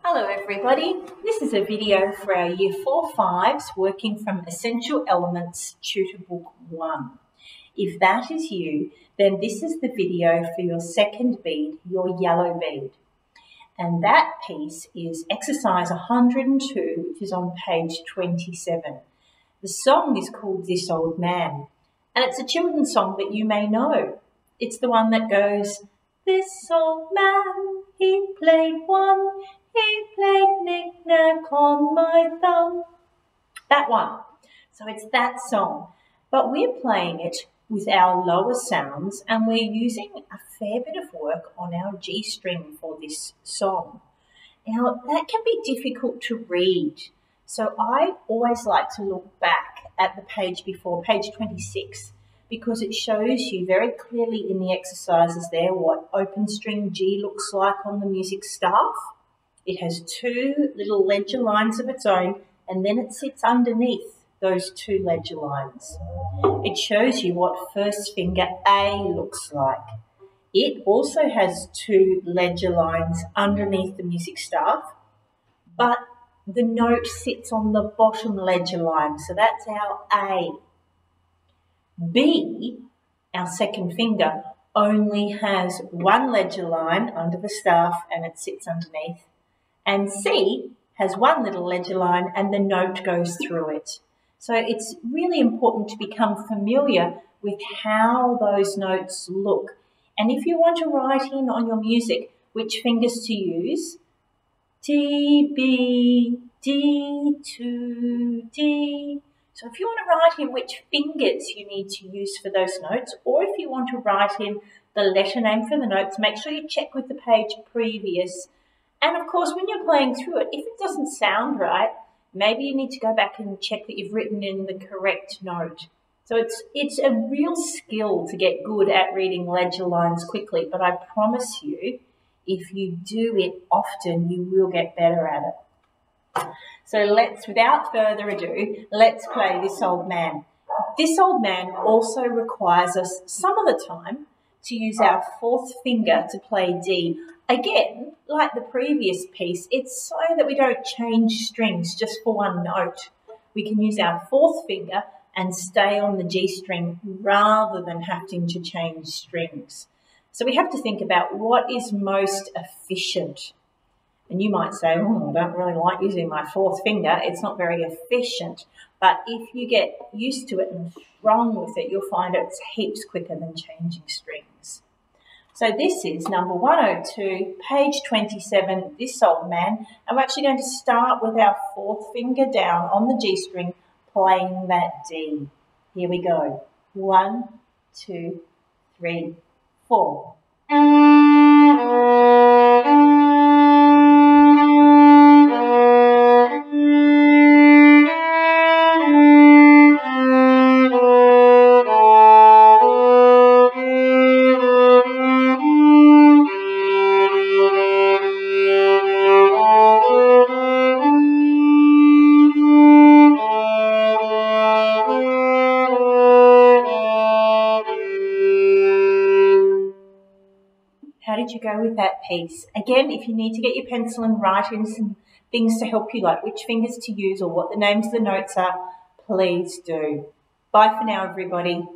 Hello everybody, this is a video for our Year 4/5s working from Essential Elements Tutor Book 1. If that is you, then this is the video for your second bead, your yellow bead. And that piece is exercise 102, which is on page 27. The song is called This Old Man, and it's a children's song that you may know. It's the one that goes, "This old man, he played knick-knack on my thumb." That one. So it's that song. But we're playing it with our lower sounds and we're using a fair bit of work on our G string for this song. Now, that can be difficult to read. So I always like to look back at the page before, page 26, because it shows you very clearly in the exercises there what open string G looks like on the music staff. It has two little ledger lines of its own, and then it sits underneath those two ledger lines. It shows you what first finger A looks like. It also has two ledger lines underneath the music staff, but the note sits on the bottom ledger line, so that's our A. B, our second finger, only has one ledger line under the staff and it sits underneath. And C has one little ledger line and the note goes through it. So it's really important to become familiar with how those notes look. And if you want to write in on your music which fingers to use, D, B, D, 2, D. So if you want to write in which fingers you need to use for those notes, or if you want to write in the letter name for the notes, make sure you check with the page previous. And of course, when you're playing through it, if it doesn't sound right, maybe you need to go back and check that you've written in the correct note. So it's a real skill to get good at reading ledger lines quickly, but I promise you, if you do it often, you will get better at it. So without further ado, let's play This Old Man. This Old Man also requires us some of the time to use our fourth finger to play D. Again, like the previous piece, it's so that we don't change strings just for one note. We can use our fourth finger and stay on the G string rather than having to change strings. So we have to think about what is most efficient. And you might say, oh, I don't really like using my fourth finger. It's not very efficient. But if you get used to it and strong with it, you'll find it's heaps quicker than changing strings. So this is number 102, page 27, This Old Man. And we're actually going to start with our fourth finger down on the G string, playing that D. Here we go. 1, 2, 3, 4. How did you go with that piece? Again, if you need to get your pencil and write in some things to help you, like which fingers to use or what the names of the notes are, please do. Bye for now, everybody.